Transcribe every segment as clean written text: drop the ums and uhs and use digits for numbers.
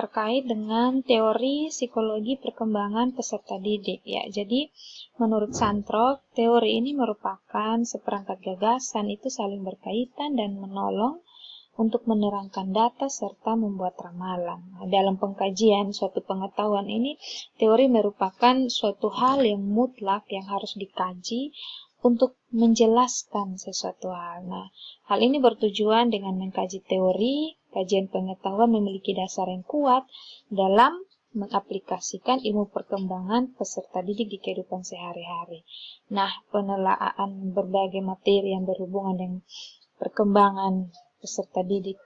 terkait dengan teori psikologi perkembangan peserta didik ya. Jadi menurut Santrok, teori ini merupakan seperangkat gagasan itu saling berkaitan dan menolong untuk menerangkan data serta membuat ramalan. Nah, dalam pengkajian suatu pengetahuan ini, teori merupakan suatu hal yang mutlak yang harus dikaji untuk menjelaskan sesuatu hal. Nah, hal ini bertujuan dengan mengkaji teori, kajian pengetahuan memiliki dasar yang kuat dalam mengaplikasikan ilmu perkembangan peserta didik di kehidupan sehari-hari. Nah, penelaahan berbagai materi yang berhubungan dengan perkembangan peserta didik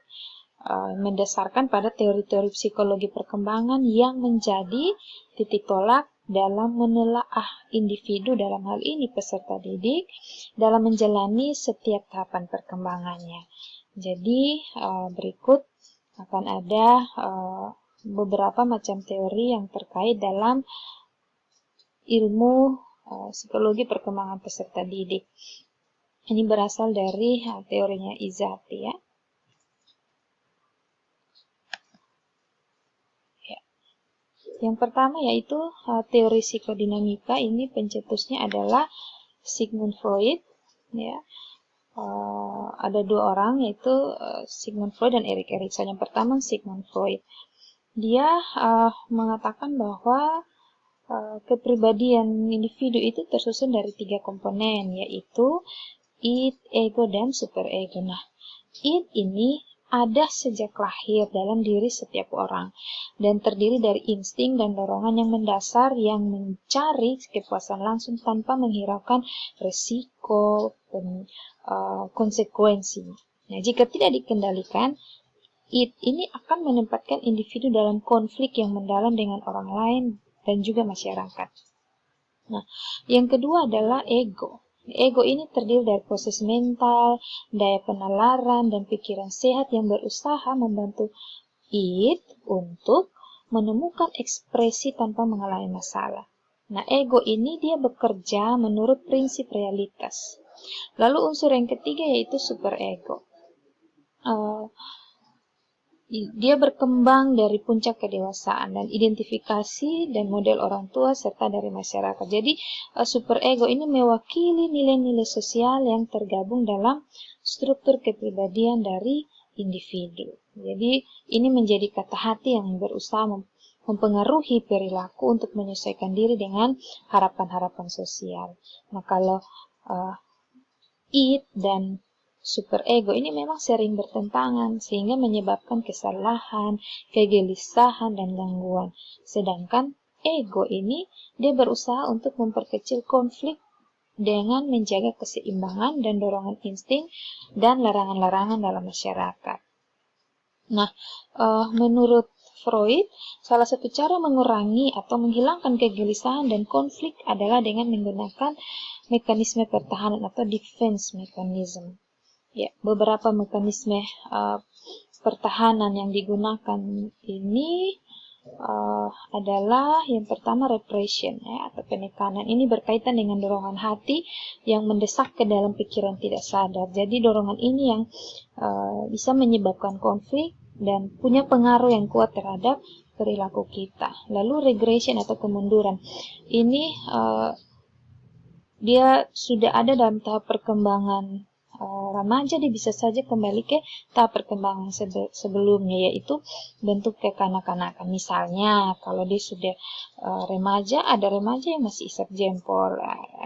mendasarkan pada teori-teori psikologi perkembangan yang menjadi titik tolak dalam menelaah individu, dalam hal ini peserta didik, dalam menjalani setiap tahapan perkembangannya. Jadi berikut akan ada beberapa macam teori yang terkait dalam ilmu psikologi perkembangan peserta didik. Ini berasal dari teorinya Izzati ya. Yang pertama yaitu teori psikodinamika. Ini pencetusnya adalah Sigmund Freud ya. Ada dua orang yaitu Sigmund Freud dan Erik Erikson. Yang pertama Sigmund Freud. Dia mengatakan bahwa kepribadian individu itu tersusun dari 3 komponen, yaitu id, ego, dan superego. Nah, id ini ada sejak lahir dalam diri setiap orang dan terdiri dari insting dan dorongan yang mendasar yang mencari kepuasan langsung tanpa menghiraukan resiko dan konsekuensi. Nah, jika tidak dikendalikan, id ini akan menempatkan individu dalam konflik yang mendalam dengan orang lain dan juga masyarakat. Nah, yang kedua adalah ego. Ego ini terdiri dari proses mental, daya penalaran, dan pikiran sehat yang berusaha membantu id untuk menemukan ekspresi tanpa mengalami masalah. Nah, ego ini dia bekerja menurut prinsip realitas. Lalu unsur yang ketiga yaitu superego. Dia berkembang dari puncak kedewasaan dan identifikasi dan model orang tua serta dari masyarakat. Jadi superego ini mewakili nilai-nilai sosial yang tergabung dalam struktur kepribadian dari individu. Jadi ini menjadi kata hati yang berusaha mempengaruhi perilaku untuk menyesuaikan diri dengan harapan-harapan sosial. Nah, kalau id dan superego ini memang sering bertentangan sehingga menyebabkan kesalahan, kegelisahan, dan gangguan. Sedangkan ego ini dia berusaha untuk memperkecil konflik dengan menjaga keseimbangan dan dorongan insting dan larangan-larangan dalam masyarakat. Nah, menurut Freud, salah satu cara mengurangi atau menghilangkan kegelisahan dan konflik adalah dengan menggunakan mekanisme pertahanan atau defense mechanism. Ya, beberapa mekanisme pertahanan yang digunakan ini adalah yang pertama repression ya, atau penekanan. Ini berkaitan dengan dorongan hati yang mendesak ke dalam pikiran tidak sadar. Jadi dorongan ini yang bisa menyebabkan konflik dan punya pengaruh yang kuat terhadap perilaku kita. Lalu regression atau kemunduran. Ini dia sudah ada dalam tahap perkembangan remaja, dia bisa saja kembali ke tahap perkembangan sebelumnya, yaitu bentuk kekanak-kanakan. Misalnya kalau dia sudah remaja, ada remaja yang masih isap jempol,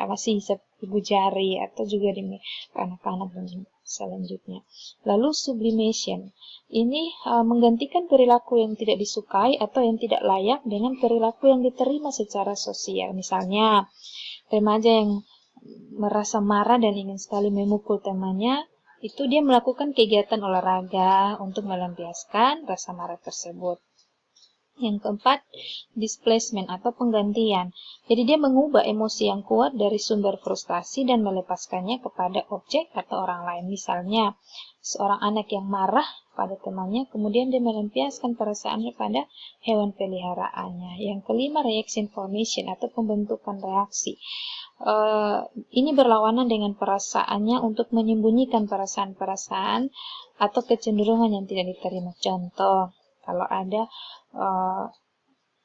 masih isap ibu jari, atau juga di kanak-kanak dan selanjutnya. Lalu sublimation, ini menggantikan perilaku yang tidak disukai atau yang tidak layak dengan perilaku yang diterima secara sosial. Misalnya remaja yang merasa marah dan ingin sekali memukul temannya, itu dia melakukan kegiatan olahraga untuk melampiaskan rasa marah tersebut. Yang keempat, displacement atau penggantian. Jadi dia mengubah emosi yang kuat dari sumber frustasi dan melepaskannya kepada objek atau orang lain. Misalnya, seorang anak yang marah pada temannya, kemudian dia melampiaskan perasaannya pada hewan peliharaannya. Yang kelima, reaction formation atau pembentukan reaksi. Ini berlawanan dengan perasaannya untuk menyembunyikan perasaan-perasaan atau kecenderungan yang tidak diterima. Contoh, Kalau ada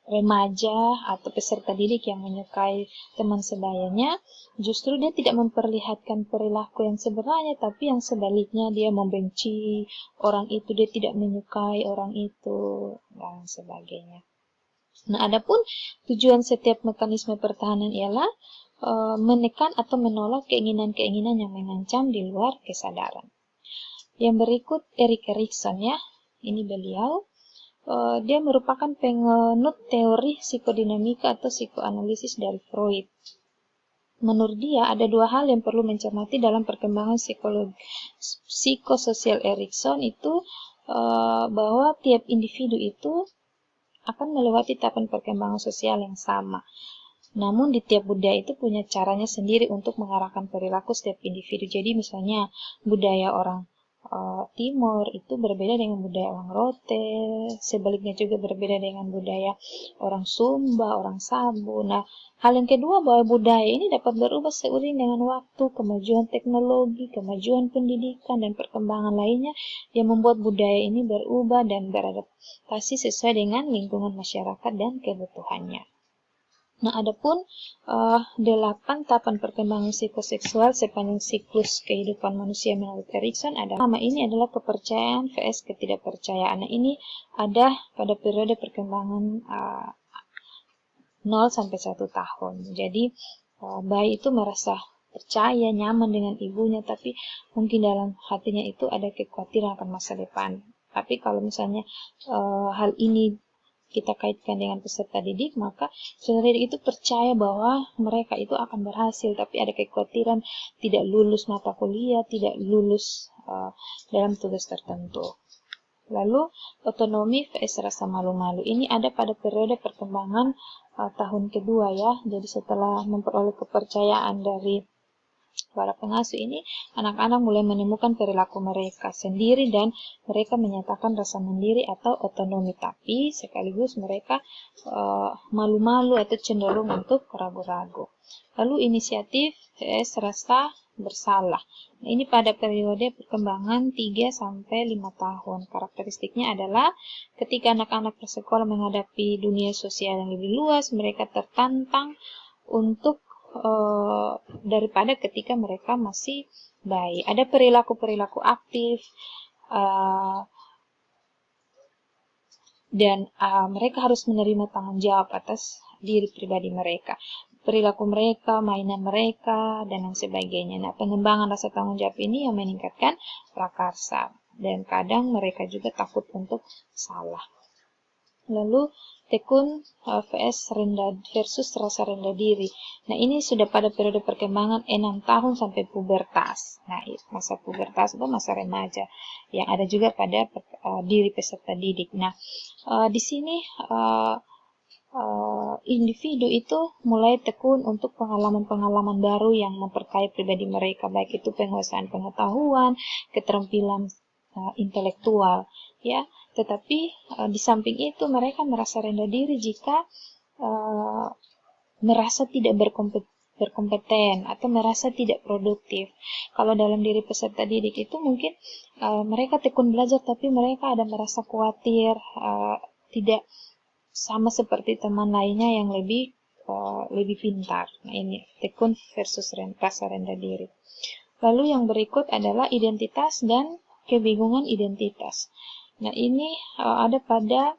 remaja atau peserta didik yang menyukai teman sebayanya, justru dia tidak memperlihatkan perilaku yang sebenarnya, tapi yang sebaliknya dia membenci orang itu, dia tidak menyukai orang itu, dan sebagainya. Nah, adapun tujuan setiap mekanisme pertahanan ialah menekan atau menolak keinginan-keinginan yang mengancam di luar kesadaran. Yang berikut Erik Erikson ya, ini beliau. Dia merupakan penganut teori psikodinamika atau psikoanalisis dari Freud. Menurut dia, ada dua hal yang perlu mencermati dalam perkembangan psikososial Erikson itu, bahwa tiap individu itu akan melewati tahapan perkembangan sosial yang sama. Namun di tiap budaya itu punya caranya sendiri untuk mengarahkan perilaku setiap individu. Jadi misalnya budaya orang Timur itu berbeda dengan budaya orang Rote, sebaliknya juga berbeda dengan budaya orang Sumba, orang Sabu. Nah, hal yang kedua bahwa budaya ini dapat berubah seiring dengan waktu, kemajuan teknologi, kemajuan pendidikan, dan perkembangan lainnya yang membuat budaya ini berubah dan beradaptasi sesuai dengan lingkungan masyarakat dan kebutuhannya. Nah, adapun 8 tahapan perkembangan psikoseksual sepanjang siklus kehidupan manusia menurut Erikson ada. Pertama ini adalah kepercayaan vs ketidakpercayaan. Nah, ini ada pada periode perkembangan 0 sampai 1 tahun. Jadi bayi itu merasa percaya, nyaman dengan ibunya, tapi mungkin dalam hatinya itu ada kekhawatiran akan masa depan. Tapi kalau misalnya hal ini kita kaitkan dengan peserta didik, maka peserta didik itu percaya bahwa mereka itu akan berhasil, tapi ada kekhawatiran tidak lulus mata kuliah, tidak lulus dalam tugas tertentu. Lalu otonomi vs rasa malu-malu ini ada pada periode perkembangan tahun kedua ya. Jadi setelah memperoleh kepercayaan dari para pengasuh ini, anak-anak mulai menemukan perilaku mereka sendiri dan mereka menyatakan rasa mandiri atau otonomi, tapi sekaligus mereka malu-malu atau cenderung untuk ragu-ragu. Lalu inisiatif vs rasa bersalah. Nah, ini pada periode perkembangan 3-5 tahun. Karakteristiknya adalah ketika anak-anak bersekolah menghadapi dunia sosial yang lebih luas, mereka tertantang untuk daripada ketika mereka masih bayi. Ada perilaku-perilaku aktif dan mereka harus menerima tanggung jawab atas diri pribadi mereka, perilaku mereka, mainan mereka, dan lain sebagainya. Nah, pengembangan rasa tanggung jawab ini yang meningkatkan prakarsa, dan kadang mereka juga takut untuk salah. Lalu tekun vs versus rasa rendah diri. Nah, ini sudah pada periode perkembangan 6 tahun sampai pubertas. Nah, masa pubertas itu masa remaja yang ada juga pada diri peserta didik. Nah, di sini individu itu mulai tekun untuk pengalaman-pengalaman baru yang memperkaya pribadi mereka, baik itu penguasaan pengetahuan, keterampilan intelektual, ya. Tetapi di samping itu mereka merasa rendah diri jika merasa tidak berkompeten atau merasa tidak produktif. Kalau dalam diri peserta didik itu mungkin mereka tekun belajar, tapi mereka ada merasa khawatir, tidak sama seperti teman lainnya yang lebih pintar. Nah, ini tekun versus rasa rendah diri. Lalu yang berikut adalah identitas dan kebingungan identitas. Nah, ini ada pada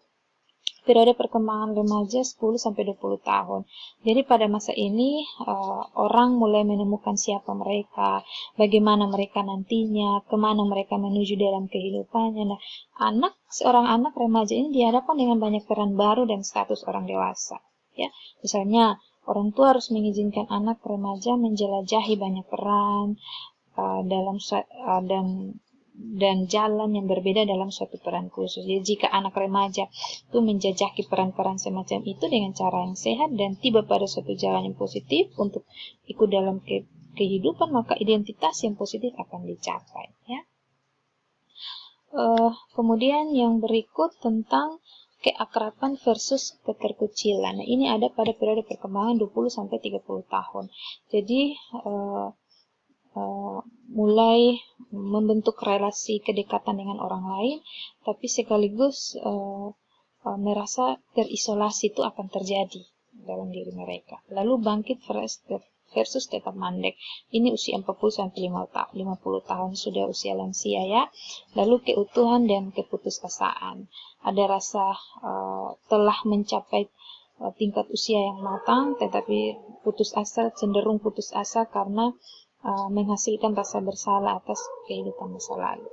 periode perkembangan remaja 10-20 tahun. Jadi pada masa ini orang mulai menemukan siapa mereka, bagaimana mereka nantinya, kemana mereka menuju dalam kehidupannya. Nah, seorang anak remaja ini dihadapkan dengan banyak peran baru dan status orang dewasa. Ya, misalnya orang tua harus mengizinkan anak remaja menjelajahi banyak peran dan jalan yang berbeda dalam suatu peran khusus. Jadi jika anak remaja itu menjajaki peran-peran semacam itu dengan cara yang sehat dan tiba pada suatu jalan yang positif untuk ikut dalam kehidupan, maka identitas yang positif akan dicapai. Ya. Kemudian yang berikut tentang keakraban versus keterkecilan. Nah, ini ada pada periode perkembangan 20-30 tahun. Jadi mulai membentuk relasi kedekatan dengan orang lain, tapi sekaligus merasa terisolasi itu akan terjadi dalam diri mereka. Lalu bangkit versus tetap mandek. Ini usia 40-50 tahun, sudah usia lansia ya. Lalu keutuhan dan keputusasaan. Ada rasa telah mencapai tingkat usia yang matang, tetapi cenderung putus asa karena menghasilkan rasa bersalah atas kehidupan masa lalu.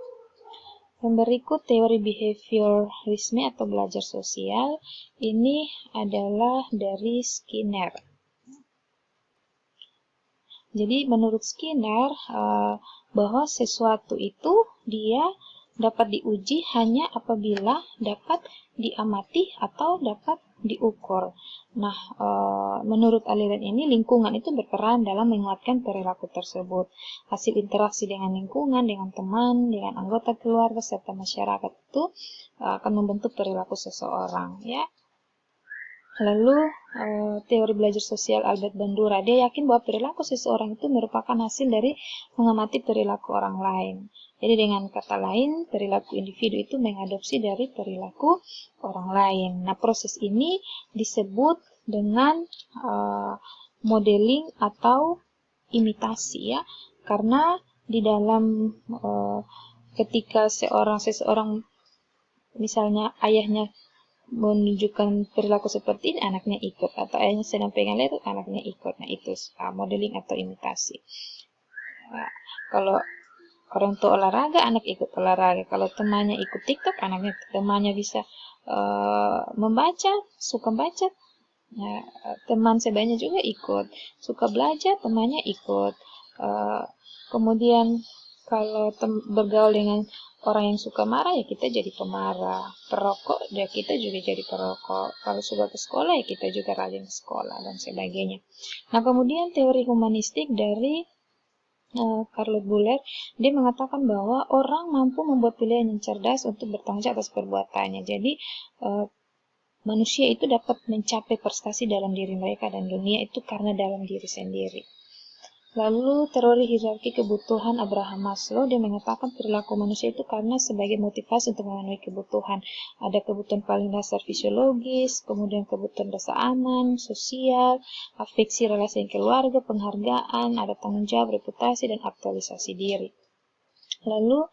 Yang berikut teori behaviorisme atau belajar sosial, ini adalah dari Skinner. Jadi menurut Skinner, bahwa sesuatu itu dia dapat diuji hanya apabila dapat diamati atau dapat diukur. Nah, menurut aliran ini lingkungan itu berperan dalam menguatkan perilaku tersebut. Hasil interaksi dengan lingkungan, dengan teman, dengan anggota keluarga serta masyarakat itu akan membentuk perilaku seseorang, ya. Lalu teori belajar sosial Albert Bandura, dia yakin bahwa perilaku seseorang itu merupakan hasil dari mengamati perilaku orang lain. Jadi dengan kata lain, perilaku individu itu mengadopsi dari perilaku orang lain. Nah, proses ini disebut dengan modeling atau imitasi, ya, karena di dalam ketika seseorang misalnya ayahnya menunjukkan perilaku seperti ini, anaknya ikut, atau ayahnya sedang pegang laptop, anaknya ikut. Nah, itu modeling atau imitasi. Nah, kalau orang tua olahraga, anak ikut olahraga. Kalau temannya ikut TikTok, temannya bisa membaca, suka baca. Nah, teman sebanyak juga ikut, suka belajar, temannya ikut. Kemudian kalau bergaul dengan orang yang suka marah, ya kita jadi pemarah. Perokok, ya kita juga jadi perokok. Kalau suka ke sekolah, ya kita juga rajin ke sekolah, dan sebagainya. Nah, kemudian teori humanistik dari Carlo Buller, dia mengatakan bahwa orang mampu membuat pilihan yang cerdas untuk bertanggung jawab atas perbuatannya. Jadi, manusia itu dapat mencapai prestasi dalam diri mereka dan dunia itu karena dalam diri sendiri. Lalu teori hierarki kebutuhan Abraham Maslow, dia mengatakan perilaku manusia itu karena sebagai motivasi untuk memenuhi kebutuhan. Ada kebutuhan paling dasar fisiologis, kemudian kebutuhan rasa aman, sosial, afeksi relasi keluarga, penghargaan, ada tanggung jawab, reputasi, dan aktualisasi diri. Lalu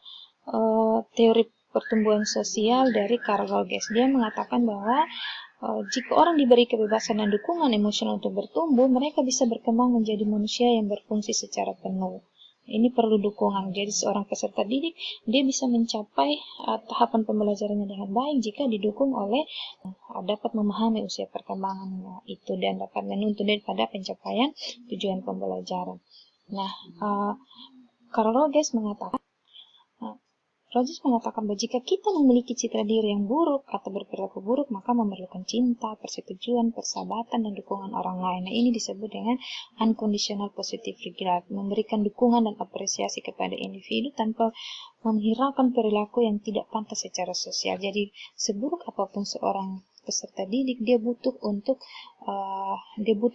teori pertumbuhan sosial dari Carl Rogers, dia mengatakan bahwa jika orang diberi kebebasan dan dukungan emosional untuk bertumbuh, mereka bisa berkembang menjadi manusia yang berfungsi secara penuh. Ini perlu dukungan. Jadi seorang peserta didik, dia bisa mencapai tahapan pembelajarannya dengan baik jika didukung oleh dapat memahami usia perkembangannya itu dan dapat menuntun pada pencapaian tujuan pembelajaran. Nah, Carl Rogers mengatakan bahwa jika kita memiliki citra diri yang buruk atau berperilaku buruk, maka memerlukan cinta, persetujuan, persahabatan, dan dukungan orang lain. Nah, ini disebut dengan unconditional positive regard, memberikan dukungan dan apresiasi kepada individu tanpa menghiraukan perilaku yang tidak pantas secara sosial. Jadi, seburuk apapun seorang peserta didik, dia butuh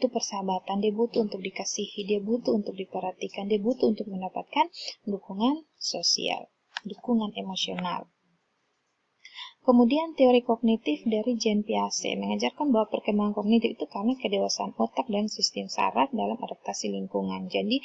persahabatan, dia butuh untuk dikasihi, dia butuh untuk diperhatikan, dia butuh untuk mendapatkan dukungan sosial, dukungan emosional. Kemudian teori kognitif dari Jean Piaget mengajarkan bahwa perkembangan kognitif itu karena kedewasaan otak dan sistem saraf dalam adaptasi lingkungan. Jadi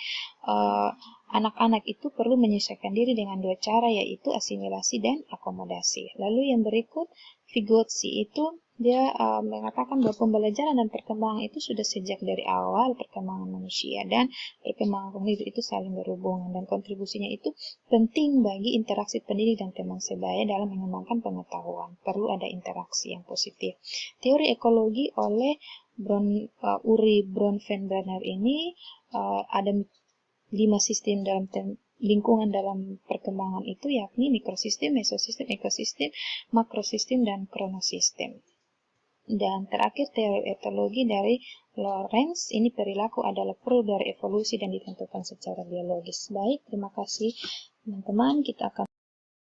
anak-anak itu perlu menyesuaikan diri dengan dua cara, yaitu asimilasi dan akomodasi. Lalu yang berikut Vygotsky itu dia mengatakan bahwa pembelajaran dan perkembangan itu sudah sejak dari awal perkembangan manusia, dan perkembangan kognitif itu saling berhubungan dan kontribusinya itu penting bagi interaksi pendidik dan teman sebaya dalam mengembangkan pengetahuan. Perlu ada interaksi yang positif. Teori ekologi oleh Uri Bronfenbrenner ini ada 5 sistem dalam lingkungan dalam perkembangan itu, yakni mikrosistem, mesosistem, ekosistem, makrosistem, dan kronosistem. Dan terakhir teori etologi dari Lawrence, ini perilaku adalah produk dari evolusi dan ditentukan secara biologis. Baik, terima kasih teman-teman. Kita akan